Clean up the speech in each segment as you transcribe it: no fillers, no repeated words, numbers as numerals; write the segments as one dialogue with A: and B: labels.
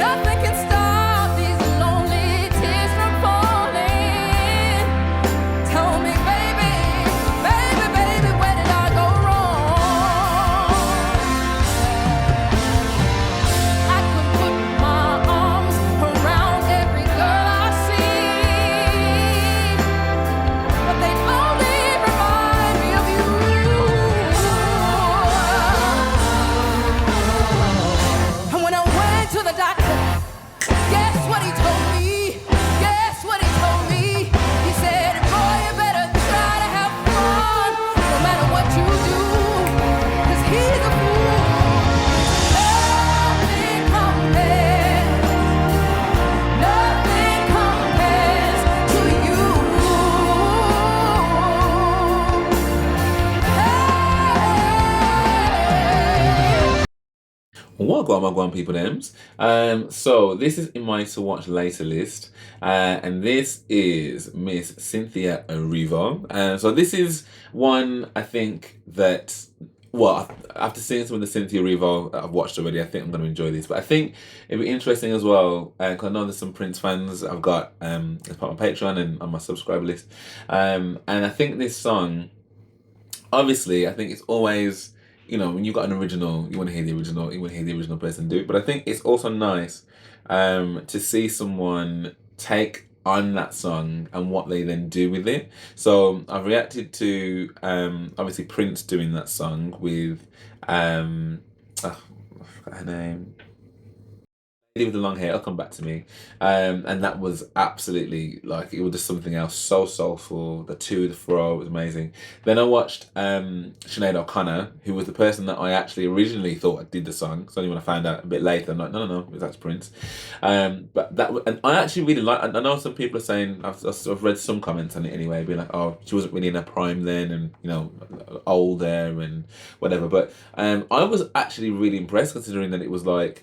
A: Nothing can stop these lonely tears from falling. Tell me, baby, baby, baby, where did I go wrong? I could put my arms around every girl I see, but they only remind me of you. And when I went to the doctor, guess what he told me? Guess what he told me? He said, boy, you better try to have fun, no matter what you do, 'cause he's a fool. Nothing compares, nothing compares to you. Hey.
B: Wagwan people names. So this is in my to watch later list, and this is Miss Cynthia Erivo. So this is one I think that, well, after seeing some of the Cynthia Erivo that I've watched already, I think I'm going to enjoy this. But I think it'd be interesting as well, because I know there's some Prince fans I've got as part of my Patreon and on my subscriber list, and I think this song, obviously, I think it's always, you know, when you've got an original, you want to hear the original, you want to hear the original person do it. But I think it's also nice to see someone take on that song and what they then do with it. So I've reacted to obviously Prince doing that song with I forgot her name. Lady with the long hair, it'll come back to me. And that was absolutely, like, it was just something else, so soulful. The to, the fro, it was amazing. Then I watched Sinead O'Connor, who was the person that I actually originally thought did the song. So only when I found out a bit later, I'm like, no, it was actually Prince. But that, and I actually really like, I know some people are saying, I've read some comments on it anyway, being like, oh, she wasn't really in her prime then, and, you know, older and whatever. But I was actually really impressed, considering that it was like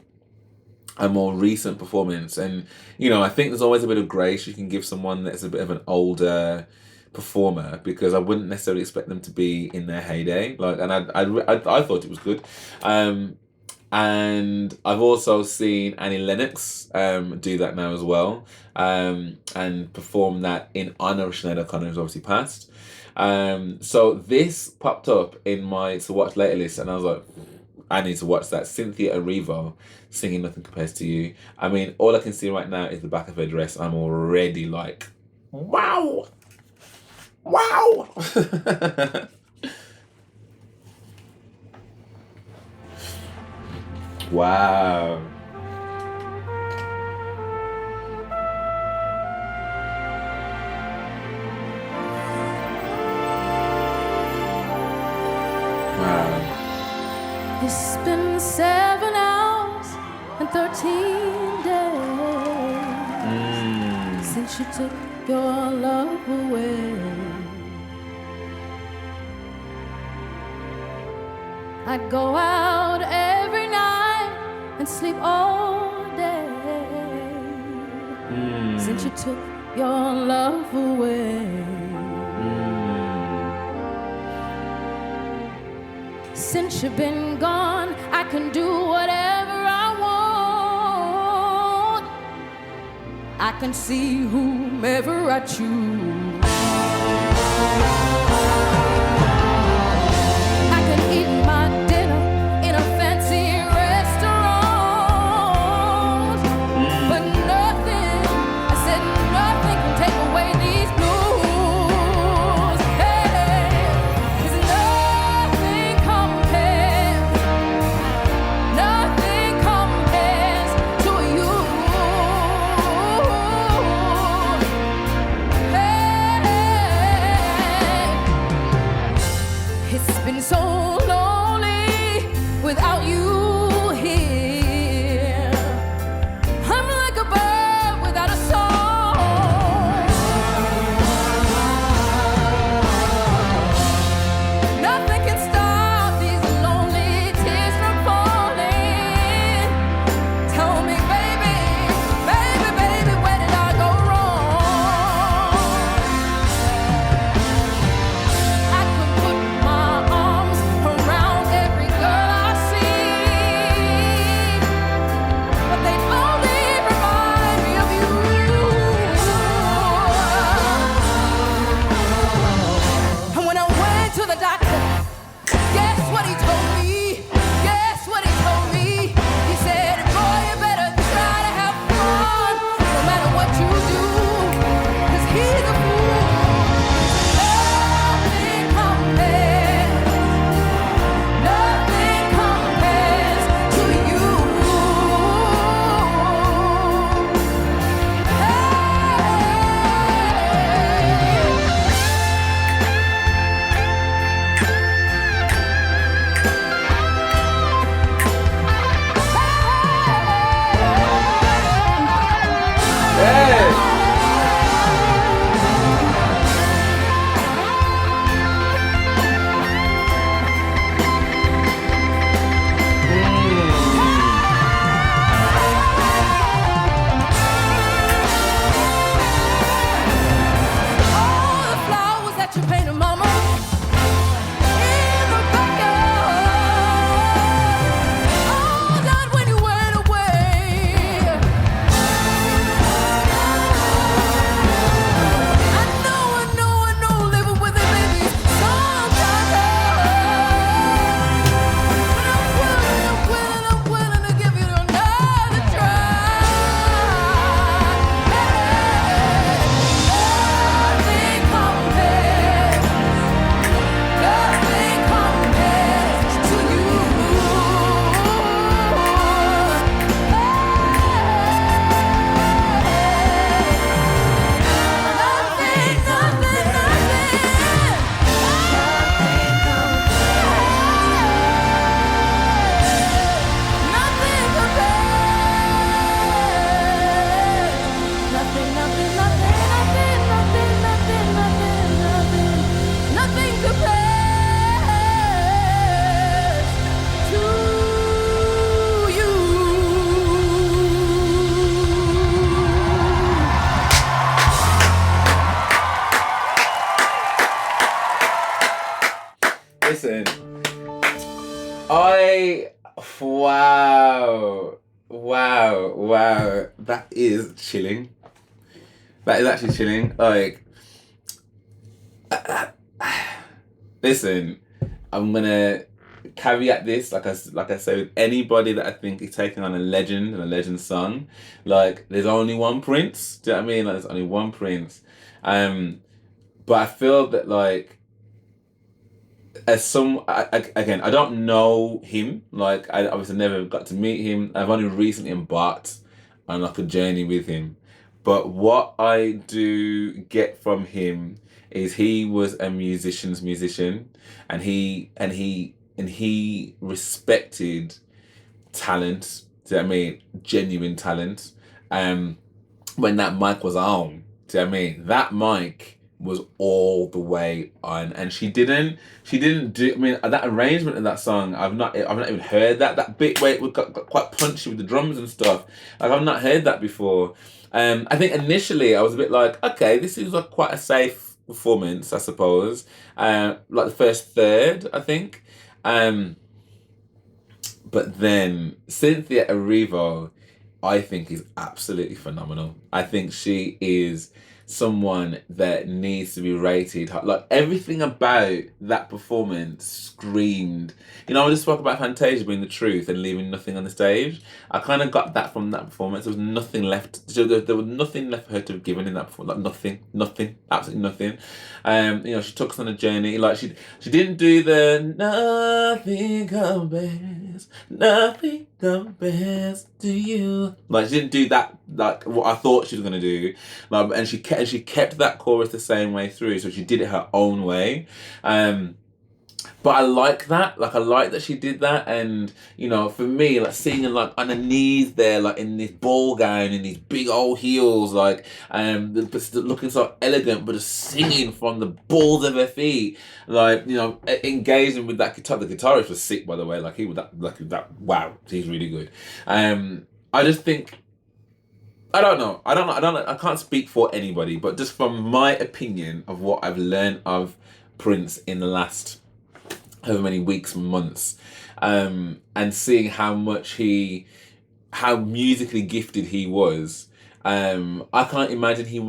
B: a more recent performance. And, you know, I think there's always a bit of grace you can give someone that's a bit of an older performer, because I wouldn't necessarily expect them to be in their heyday. Like, and I thought it was good. And I've also seen Annie Lennox do that now as well, and perform that in honor of Sinead O'Connor, who's obviously passed. So this popped up in my to watch later list, and I was like, I need to watch that. Cynthia Erivo singing Nothing Compares to You. I mean, all I can see right now is the back of her dress. I'm already like, wow! Wow! Wow. Wow.
A: It's been 7 hours and 13 days since you took your love away. I'd go out every night and sleep all day since you took your love away. Since you've been gone, I can do whatever I want. I can see whomever I choose. I can eat my dinner in a fancy restaurant, but nothing, I said nothing can take away these blues. Hey, 'cause nothing compares to you. Hey,
B: wow. That is chilling. That is actually chilling. Like, listen, I'm gonna caveat this, like I say, with anybody that I think is taking on a legend and a legend song. Like, there's only one Prince. Do you know what I mean? Like, there's only one Prince. But I feel that, like, as again, I don't know him. Like, I obviously never got to meet him. I've only recently embarked on like a journey with him. But what I do get from him is he was a musician's musician, and he respected talent. Do you know what I mean? Genuine talent. When that mic was on, do you know what I mean? That mic was all the way on, and she didn't do. I mean, that arrangement of that song, I've not even heard that bit where it got quite punchy with the drums and stuff. Like, I've not heard that before. I think initially I was a bit like, okay, this is like quite a safe performance, I suppose. Like the first third, I think. But then Cynthia Erivo, I think, is absolutely phenomenal. I think she is someone that needs to be rated. Like, everything about that performance screamed. You know, I just spoke about Fantasia being the truth and leaving nothing on the stage. I kind of got that from that performance. There was nothing left. There was nothing left for her to have given in that performance. Like, nothing, absolutely nothing. You know, she took us on a journey. Like, she didn't do the nothing compares to you. Like, she didn't do that. Like, what I thought she was gonna do. Like, and she kept that chorus the same way through. So she did it her own way. But I like that. Like, I like that she did that. And, you know, for me, like, singing, like, on her knees there, like, in this ball gown, in these big old heels, like, looking so elegant, but just singing from the balls of her feet. Like, you know, engaging with that guitar. The guitarist was sick, by the way. Like, he was that, wow, he's really good. I just think, I don't know. I can't speak for anybody, but just from my opinion of what I've learned of Prince in the last however many weeks, months, and seeing how musically gifted he was, I can't imagine he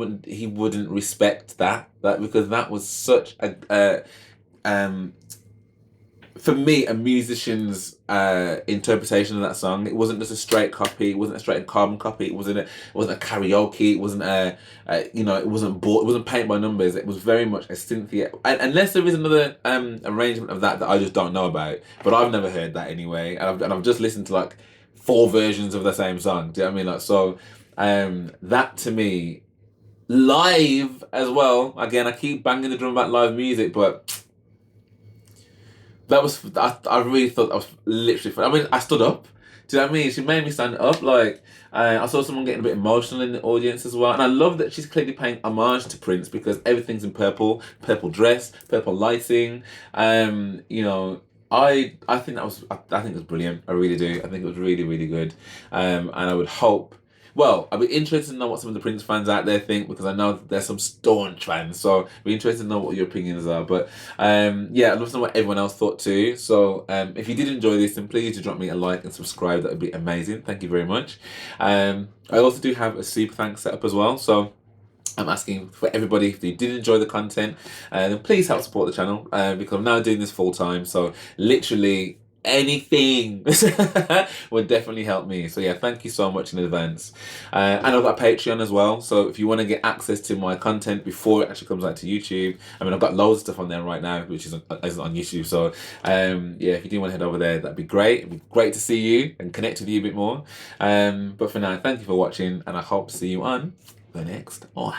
B: wouldn't respect that because that was such a for me, a musician's interpretation of that song. It wasn't just a straight copy. It wasn't a straight carbon copy. It wasn't a karaoke. It wasn't it wasn't paint by numbers. It was very much a Cynthia. Unless there is another arrangement of that I just don't know about. But I've never heard that anyway. And I've just listened to like 4 versions of the same song. Do you know what I mean? Like, so that to me, live as well. Again, I keep banging the drum about live music, but that was, I really thought that was literally fun. I mean, I stood up. Do you know what I mean? She made me stand up. Like, I saw someone getting a bit emotional in the audience as well. And I love that she's clearly paying homage to Prince because everything's in purple dress, purple lighting. You know, I think it was brilliant. I really do. I think it was really, really good. And I would hope. Well, I'd be interested to know what some of the Prince fans out there think because I know that there's some staunch fans. So I'd be interested to know what your opinions are. But yeah, I'd love to know what everyone else thought too. So if you did enjoy this, then please do drop me a like and subscribe. That would be amazing. Thank you very much. I also do have a super thanks set up as well. So I'm asking for everybody, if you did enjoy the content, then please help support the channel because I'm now doing this full time. So literally anything would definitely help me. So yeah, thank you so much in advance. And I've got a Patreon as well. So if you want to get access to my content before it actually comes out to YouTube, I mean, I've got loads of stuff on there right now, which isn't on YouTube. So yeah, if you do want to head over there, that'd be great. It'd be great to see you and connect with you a bit more. But for now, thank you for watching, and I hope to see you on the next one.